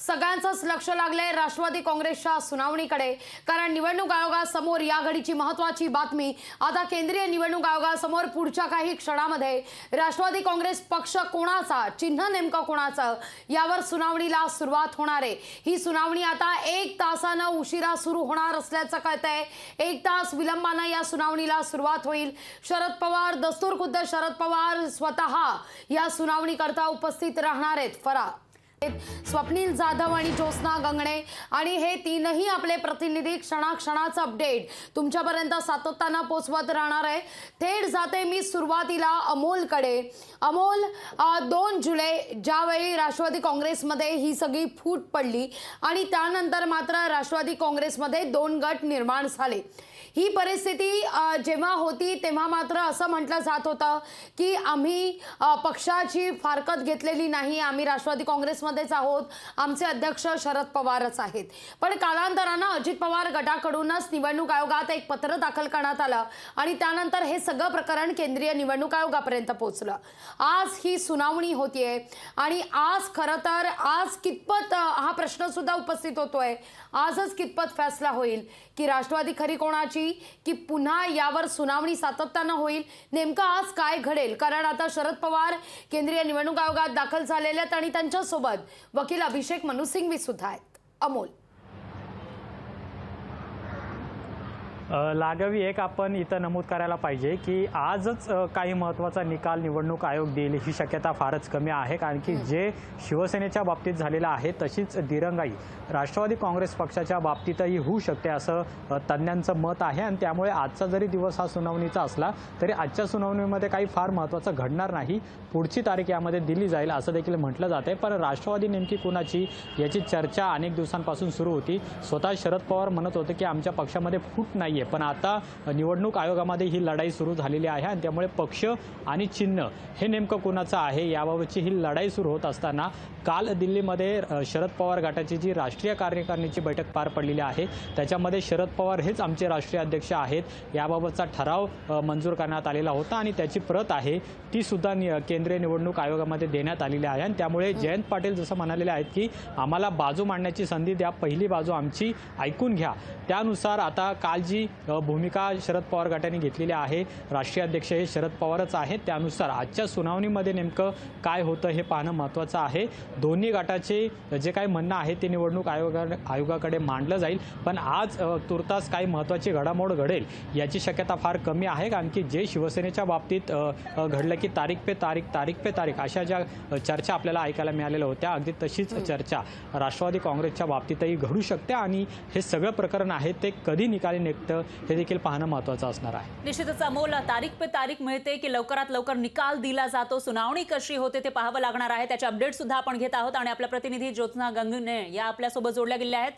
सगळ्यांचंच लक्ष लागलंय राष्ट्रवादी काँग्रेसच्या सुनावणीकडे, कारण निवडणूक आयोगासमोर या घडीची महत्त्वाची बातमी। आता केंद्रीय निवडणूक आयोगासमोर पुढच्या काही क्षणामध्ये राष्ट्रवादी काँग्रेस पक्ष कोणाचा, चिन्ह नेमकं कोणाचं, यावर सुनावणीला सुरुवात होणार आहे। ही सुनावणी आता 1 तासानं उशिरा सुरू होणार असल्याचं कळतंय। 1 तास विलंबानं या सुनावणीला सुरुवात होईल। शरद पवार, दस्तूरखुद्द शरद पवार स्वतः या सुनावणीकरता उपस्थित राहणार आहेत। स्वप्नील जाधव आणि ज्योत्स्ना गंगणे आणि हे तीनही आपले प्रतिनिधी क्षणाक्षणाचं अपडेट तुमच्यापर्यंत सातत्यानं पोहोचवत राहणार आहे। थेट जाते मी सुरुवातीला अमोलकडे। अमोल, 2 जुलै ज्यावेळी राष्ट्रवादी काँग्रेसमध्ये ही सगळी फूट पडली आणि त्यानंतर मात्र राष्ट्रवादी काँग्रेसमध्ये 2 गट निर्माण झाले। ही परिस्थिती जेव्हा होती तेव्हा मात्र असं म्हटलं जात होतं की आम्ही पक्षाची फारकत घेतलेली नाही, आम्ही राष्ट्रवादी काँग्रेसमध्येच आहोत, आमचे अध्यक्ष शरद पवारच आहेत। पण कालांतरानं अजित पवार गटाकडूनच निवडणूक आयोगात एक पत्र दाखल करण्यात आलं आणि त्यानंतर हे सगळं प्रकरण केंद्रीय निवडणूक आयोगापर्यंत पोहोचलं। आज ही सुनावणी होतीये आणि आज खरं तर आज कितपत हा प्रश्न सुद्धा उपस्थित होतोय, आजच कितपत फैसला होईल की राष्ट्रवादी खरी कोणाची, की पुन्हा यावर सुनावणी सातत्यानं होईल, नेमकं आज काय घडेल। कारण आता शरद पवार केंद्रीय निवडणूक आयोगात दाखल झालेले आहेत आणि त्यांच्यासोबत वकील अभिषेक मनु सिंघवी सुद्धा आहेत। अमोल, लाघवी एक आपण इथं नमूद करायला पाहिजे की आजच काही महत्त्वाचा निकाल निवडणूक आयोग देईल ही शक्यता फारच कमी आहे, कारण की जे शिवसेनेच्या बाबतीत झालेलं आहे तशीच दिरंगाई राष्ट्रवादी काँग्रेस पक्षाच्या बाबतीतही होऊ शकते असं तज्ञांचं मत आहे। आणि त्यामुळे आजचा जरी दिवस हा सुनावणीचा असला तरी आजच्या सुनावणीमध्ये काही फार महत्त्वाचं घडणार नाही, पुढची तारीख यामध्ये दिली जाईल असं देखील म्हटलं जाते। पण राष्ट्रवादी नेमकी कोणाची याची चर्चा अनेक दिवसांपासून सुरू होती। स्वतः शरद पवार म्हणत होते की आमच्या पक्षामध्ये फूट नाही, पण आता निवडणूक आयोगामध्ये ही लढाई सुरू झालेली आहे आणि त्यामुळे पक्ष आणि चिन्ह हे नेमकं कोणाचं आहे याबाबतची ही लढाई सुरू होत असताना काल दिल्लीमध्ये शरद पवार गटाची जी राष्ट्रीय कार्यकारिणीची बैठक पार पडलेली आहे त्याच्यामध्ये शरद पवार हेच आमचे राष्ट्रीय अध्यक्ष आहेत याबाबतचा ठराव मंजूर करण्यात आलेला होता आणि त्याची प्रत आहे ती सुद्धा केंद्रीय निवडणूक आयोगामध्ये देण्यात आलेली आहे। आणि त्यामुळे जयंत पाटील जसं म्हणालेले आहेत की आम्हाला बाजू मांडण्याची संधी द्या, पहिली बाजू आमची ऐकून घ्या, त्यानुसार आता काल जी भूमिका शरद पवार गटाने घेतलेली आहे, राष्ट्रीय अध्यक्ष हे शरद पवारच आहेत, त्यानुसार आजच्या सुनावणीमध्ये नेमकं काय होतं हे पाहणं महत्त्वाचं आहे। दोन्ही गटाचे जे काही म्हणणं आहे ते निवडणूक आयोगाकडे मांडलं जाईल, पण आज तुर्तास काही महत्त्वाची घडामोड घडेल याची शक्यता फार कमी आहे, कारण की जे शिवसेनेच्या बाबतीत घडलं की तारीख पे तारीख अशा ज्या चर्चा आपल्याला ऐकायला मिळालेल्या होत्या अगदी तशीच चर्चा राष्ट्रवादी काँग्रेसच्या बाबतीतही घडू शकते आणि हे सगळं प्रकरण आहे ते कधी निकाली निघतं हे देखील पाहणं महत्त्वाचं असणार आहे। निश्चितच अमोल, तारीख पे तारीख मिळते की लवकरात लवकर निकाल दिला जातो, सुनावणी कशी होते ते पाहावं लागणार आहे, त्याचे अपडेट सुद्धा आपण घेत आहोत आणि आपल्या प्रतिनिधी ज्योत्स्ना गंगणे या आपल्यासोबत जोडल्या गेल्या आहेत,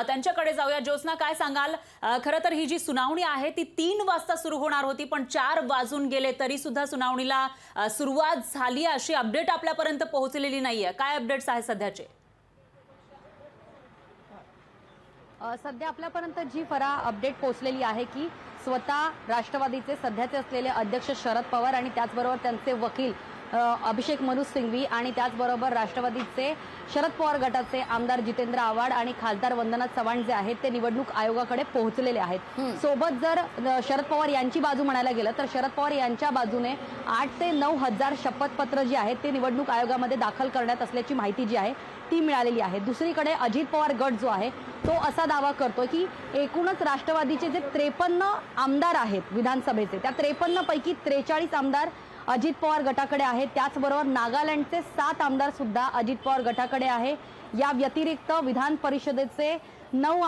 त्यांच्याकडे जाऊया। ज्योत्स्ना, काय सांगाल? खरं तर ही जी सुनावणी आहे ती 3 वाजता सुरू होणार होती, पण 4 वाजून गेले तरी सुद्धा सुनावणीला सुरुवात झाली अशी अपडेट आपल्यापर्यंत पोहोचलेली नाहीये। काय अपडेट्स आहेत सध्याचे? सध्या आपल्यापर्यंत जी अपडेट पोहोचलेली आहे की स्वतः राष्ट्रवादीचे सध्याचे असलेले अध्यक्ष शरद पवार आणि त्याचबरोबर त्यांचे वकील अभिषेक मनु सिंघवी आणि त्याचबरोबर राष्ट्रवादीचे शरद पवार गटाचे आमदार जितेंद्र आव्हाड आणि खासदार वंदना चव्हाण जे आहेत ते निवडणूक आयोगाकडे पोहोचलेले आहेत। सोबत जर शरद पवार यांची बाजू म्हणायला गेलं तर शरद पवार यांच्या बाजूने 8 ते 9 हजार शपथपत्र जे आहेत ते निवडणूक आयोगामध्ये दाखल करण्यात असल्याची माहिती जी आहे ती मिळालेली आहे। दुसरीकडे अजित पवार गट जो आहे तो असा दावा करतो की एकूणच राष्ट्रवादीचे जे 53 आमदार आहेत विधानसभेचे, त्या 53 पैकी 43 आमदार अजित पवार गटाकडे आहेत, त्याचबरोबर नागालँडचे 7 आमदार सुद्धा अजित पवार गटाकडे आहे। या व्यतिरिक्त विधान परिषदेचे 9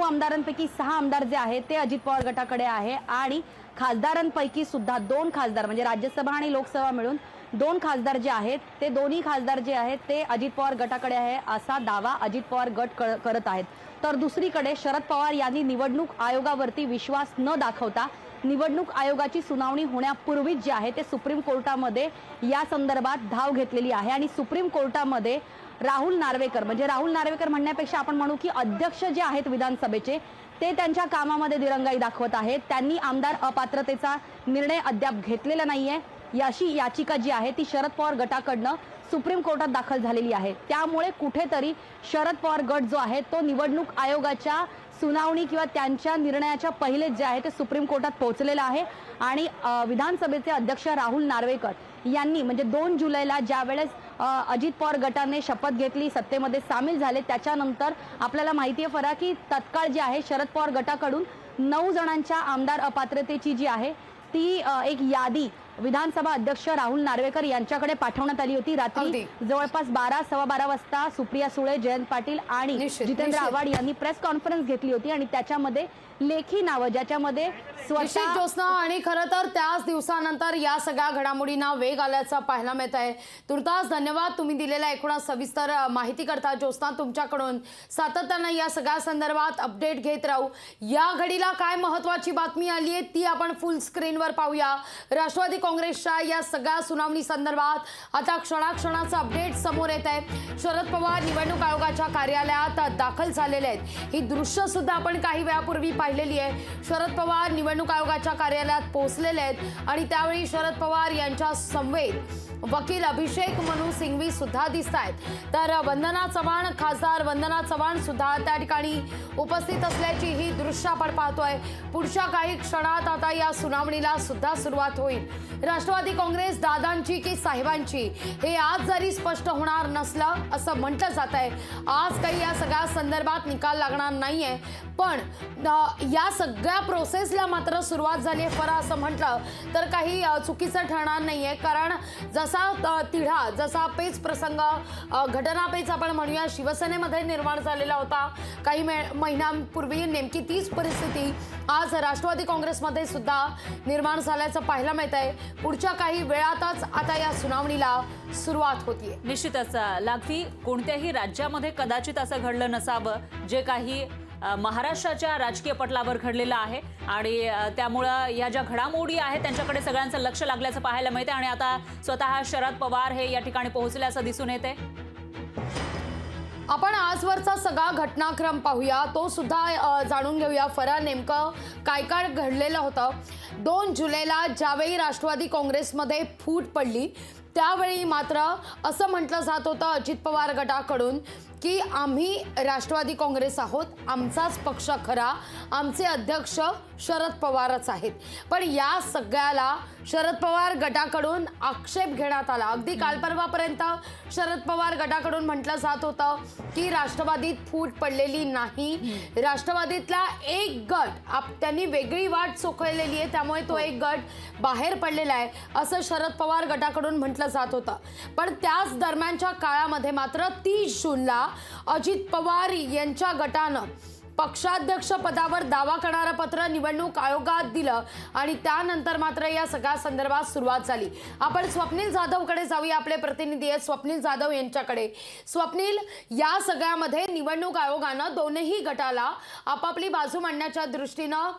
आमदारांपैकी 6 आमदार जे आहेत ते अजित पवार गटाकडे आहे आणि खासदारांपैकी सुद्धा 2 खासदार म्हणजे राज्यसभा आणि लोकसभा मिळून 2 खासदार जे आहेत ते दोन्ही खासदार जे आहेत ते अजित पवार गटाकडे आहे असा दावा अजित पवार गट करत आहेत। तर दुसरीकडे शरद पवार यांनी निवडणूक आयोगावरती विश्वास न दाखवता निवडणूक आयोगाची सुनावणी होण्यापूर्वीच जे आहे ते सुप्रीम कोर्टामध्ये या संदर्भात धाव घेतलेली आहे आणि सुप्रीम कोर्टामध्ये राहुल नार्वेकर म्हणण्यापेक्षा आपण म्हणू की अध्यक्ष जे आहेत विधानसभेचे ते त्यांच्या कामामध्ये दिरंगाई दाखवत आहेत। त्यांनी आमदार अपात्रतेचा निर्णय अद्याप घेतलेला नाहीये। अशी याचिका जी आहे ती शरद पवार गटाकडनं सुप्रीम कोर्टात दाखल झालेली आहे। त्यामुळे कुठेतरी शरद पवार गट जो आहे तो निवडणूक आयोगाच्या सुनावणी किंवा त्यांच्या निर्णयाच्या पहिले जे आहे ते सुप्रीम कोर्टात पोहोचलेला आहे। आणि विधानसभेचे अध्यक्ष राहुल नार्वेकर यांनी म्हणजे 2 जुलैला ज्या वेळेस अजित पवार गटाने शपथ घेतली, सत्तेमध्ये सामील झाले, त्याच्यानंतर आपल्याला माहिती आहे फरा की तत्काळ जे आहे शरद पवार गटाकडून 9 जणांच्या आमदार अपात्रतेची जी आहे ती एक यादी विधानसभा अध्यक्ष राहुल नार्वेकर यांच्याकडे पाठवण्यात आली होती। रात्री जवळपास 12-12:15 वाजता सुप्रिया सुळे, जयंत पाटील आणि जितेंद्र आव्हाड यांनी प्रेस कॉन्फरन्स घेतली होती आणि त्याच्यामध्ये लेखी नावं ज्याच्यामध्ये निश्चित ज्योत्स्ना, आणि खरं तर त्याच दिवसानंतर या सगळ्या घडामोडींना वेग आल्याचा पाहायला मिळत आहे। तुर्तास धन्यवाद तुम्ही दिलेल्या एकूण सविस्तर माहिती करता। ज्योत्स्ना, तुमच्याकडून सातत्यानं या सगळ्या संदर्भात अपडेट घेत राहू। या घडीला काय महत्त्वाची बातमी आली आहे ती आपण फुल स्क्रीनवर पाहूया। राष्ट्रवादी काँग्रेसच्या या सगळ्या सुनावणी संदर्भात आता क्षणाक्षणाचा अपडेट समोर येत आहे। शरद पवार निवडणूक आयोगाच्या कार्यालयात दाखल झालेले आहेत। ही दृश्य सुद्धा आपण काही वेळापूर्वी पाहिलेली आहे। शरद पवार निवडणूक आयोगाच्या कार्यालयात पोहोचलेले आहेत आणि त्यावेळी शरद पवार यांच्या समवेत वकील अभिषेक मनु सिंघवी सुद्धा दिसत आहेत। तर वंदना चव्हाण, खासदार वंदना चव्हाण सुद्धा त्या ठिकाणी उपस्थित असल्याची ही दृश्य आपण पाहतोय। पुढच्या काही क्षणात आता या सुनावणीला सुद्धा सुरुवात होईल। राष्ट्रवादी काँग्रेस दादांची की साहेबांची हे आज जरी स्पष्ट होणार नसलं असं म्हटलं जात आहे। आज काही या सगळ्या संदर्भात निकाल लागणार नाहीये, पण या सगळ्या प्रोसेसला मात्र सुरुवात झाली आहे फरा असं म्हटलं तर काही चुकीचं ठरणार नाहीये। कारण जसा तिढा, जसा पेच प्रसंग, घटनापेच आपण म्हणूया शिवसेनेमध्ये निर्माण झालेला होता काही महिन्यांपूर्वी, नेमकी तीच परिस्थिती आज राष्ट्रवादी काँग्रेसमध्ये सुद्धा निर्माण झाल्याचं पाहायला मिळत आहे। पुढच्या काही वेळातच आता या सुनावणीला सुरुवात होतीये। निश्चितच लागवी कोणत्याही राज्यामध्ये कदाचित असं घडलं नसावं जे काही महाराष्ट्राच्या राजकीय पटलावर घडलेलं आहे आणि त्यामुळं या ज्या घडामोडी आहेत त्यांच्याकडे सगळ्यांचं लक्ष लागल्याचं पाहायला मिळते आणि आता स्वतः शरद पवार हे या ठिकाणी पोहोचल्याचं दिसून येते। आपण आजवरचा सगळा घटनाक्रम पाहूया, तो सुद्धा जाणून घेऊया फरा नेमकं काय काय घडलेलं होतं। 2 जुलैला ज्यावेळी राष्ट्रवादी काँग्रेसमध्ये फूट पडली त्यावेळी मात्र असं म्हटलं जात होतं अजित पवार गटाकडून की आम्ही राष्ट्रवादी काँग्रेस आहोत, आमचाच पक्ष खरा, आमचे अध्यक्ष शरद पवारच आहेत। पण या सगळ्याला शरद पवार गटाकडून आक्षेप घेण्यात आला। अगदी काल परवापर्यंत शरद पवार गटाकडून म्हटलं जात होतं की राष्ट्रवादीत फूट पडलेली नाही, राष्ट्रवादीतला एक गट त्यांनी वेगळी वाट चोखलेली आहे त्यामुळे तो एक गट बाहेर पडलेला आहे असं शरद पवार गटाकडून म्हटलं जात होतं। पण त्याच दरम्यानच्या काळामध्ये मात्र 30 जूनला अजित पवार यांच्या गटानं पक्षाध्यक्ष पदावर दावा करणारं पत्र निवडणूक आयोगात दिलं आणि त्यानंतर मात्र या सगळ्या संदर्भात सुरुवात झाली। आपण स्वप्नील जाधवकडे जाऊया, आपले प्रतिनिधी आहेत स्वप्नील जाधव यांच्याकडे। स्वप्नील, या सगळ्यामध्ये निवडणूक आयोगानं दोन्ही गटाला आपापली बाजू मांडण्याच्या दृष्टीनं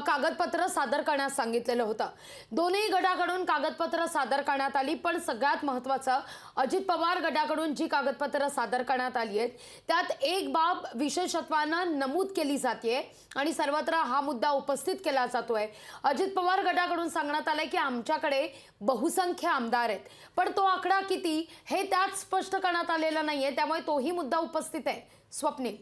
कागदपत्र सादर करण्यास सांगितलेलं होतं। दोन्ही गटाकडून कागदपत्र सादर करण्यात आली, पण सगळ्यात महत्त्वाचं अजित पवार गटाकडून जी कागदपत्र सादर करण्यात आली आहेत त्यात एक बाब विशेषत्वानं नमूद केली जाते आणि सर्वत्र हा मुद्दा उपस्थित केला जातोय। अजित पवार गटाकडून सांगण्यात आलंय की आमच्याकडे बहुसंख्य आमदार आहेत, पण तो आकडा किती हे त्यात स्पष्ट करण्यात आलेला नाहीये, त्यामुळे तोही मुद्दा उपस्थित आहे। स्वप्नील,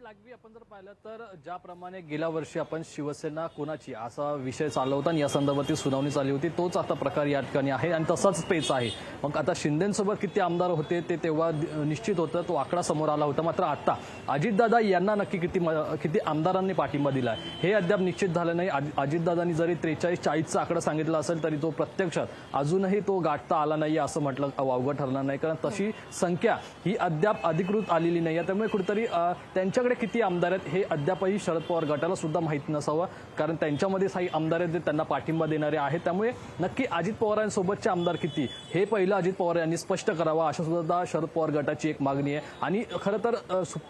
लागवी आपण जर पाहिलं तर ज्याप्रमाणे गेल्या वर्षी आपण शिवसेना कोणाची असा विषय चालला होता आणि या संदर्भातील सुनावणी चालली होती तोच आता प्रकार या ठिकाणी आहे आणि तसाच पेच आहे। मग आता शिंदेसोबत किती आमदार होते ते तेव्हा निश्चित होतं, तो आकडा समोर आला होता, मात्र आता अजितदादा यांना नक्की किती आमदारांनी पाठिंबा दिला हे अद्याप निश्चित झालं नाही। अजितदादांनी जरी 43-40चा आकडा सांगितला असेल तरी तो प्रत्यक्षात अजूनही तो गाठता आला नाही असं म्हटलं वावगं ठरणार नाही, कारण तशी संख्या ही अद्याप अधिकृत आलेली नाही आहे। त्यामुळे कुठेतरी त्यांच्याकडे किती आमदार आहेत हे अद्यापही शरद पवार गटाला सुद्धा माहिती नसावं, कारण त्यांच्यामध्ये काही आमदार आहेत जे त्यांना पाठिंबा देणारे आहेत। त्यामुळे नक्की अजित पवारांसोबतचे आमदार किती हे पहिलं अजित पवार यांनी स्पष्ट करावं अशा सुद्धा शरद पवार गटाची एक मागणी आहे। आणि खरं तर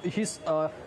ही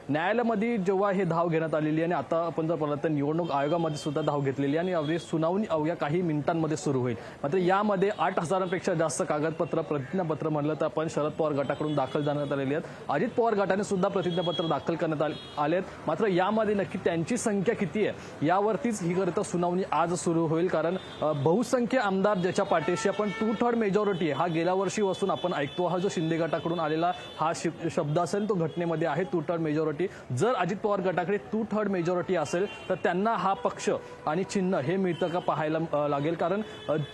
न्यायालयामध्ये जेव्हा हे धाव घेण्यात आलेली आणि आता आपण जर पाहिलं तर निवडणूक आयोगामध्ये सुद्धा धाव घेतलेली आणि अवघी सुनावणी अवघ्या काही मिनिटांमध्ये सुरू होईल। मात्र यामध्ये 8,000पेक्षा जास्त कागदपत्र, प्रतिज्ञापत्र म्हणलं तर आपण शरद पवार गटाकडून दाखल करण्यात आलेली आहेत। अजित पवार गटाने सुद्धा प्रतिज्ञापत्र दाखल करण्यात आलेत. मात्र यामध्ये नक्की त्यांची संख्या किती आहे यावरतीच ही खरं तर सुनावणी आज सुरू होईल. कारण बहुसंख्य आमदार ज्याच्या पाठीशी आपण 2/3 मेजॉरिटी आहे, हा गेल्या वर्षी पासून आपण ऐकतो. हा जो शिंदे गटाकडून आलेला हा शब्द असेल तो घटनेमध्ये आहे 2/3 मेजॉरिटी. जर अजित पवार गटाकडे 2/3 मेजॉरिटी असेल तर त्यांना हा पक्ष आणि चिन्ह हे मिळतं का पाहायला लागेल. कारण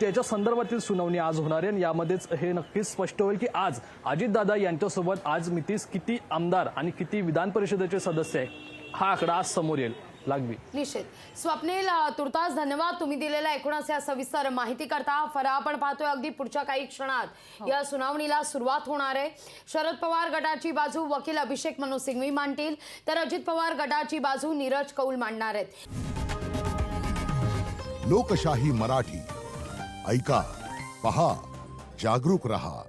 त्याच्या संदर्भातील सुनावणी आज होणार आहे आणि यामध्येच हे नक्कीच स्पष्ट होईल की आज अजितदादा यांच्यासोबत आज मितीस किती आमदार आणि किती विधान परिषदेचे सदस्य आहे हा आकडा आज समोर येईल. लागवी. निश्चित. स्वप्नील, तुर्तास धन्यवाद तुम्ही दिलेल्या एकूणच या सविस्तर माहिती करता. फरा आपण पाहतोय अगदी पुढच्या काही क्षणात या सुनावणीला सुरुवात होणार आहे. शरद पवार गटाची बाजू वकील अभिषेक मनु सिंघवी मांडतील तर अजित पवार गटाची बाजू नीरज कौल मांडणार आहेत. लोकशाही मराठी ऐका, पहा, जागरूक रहा.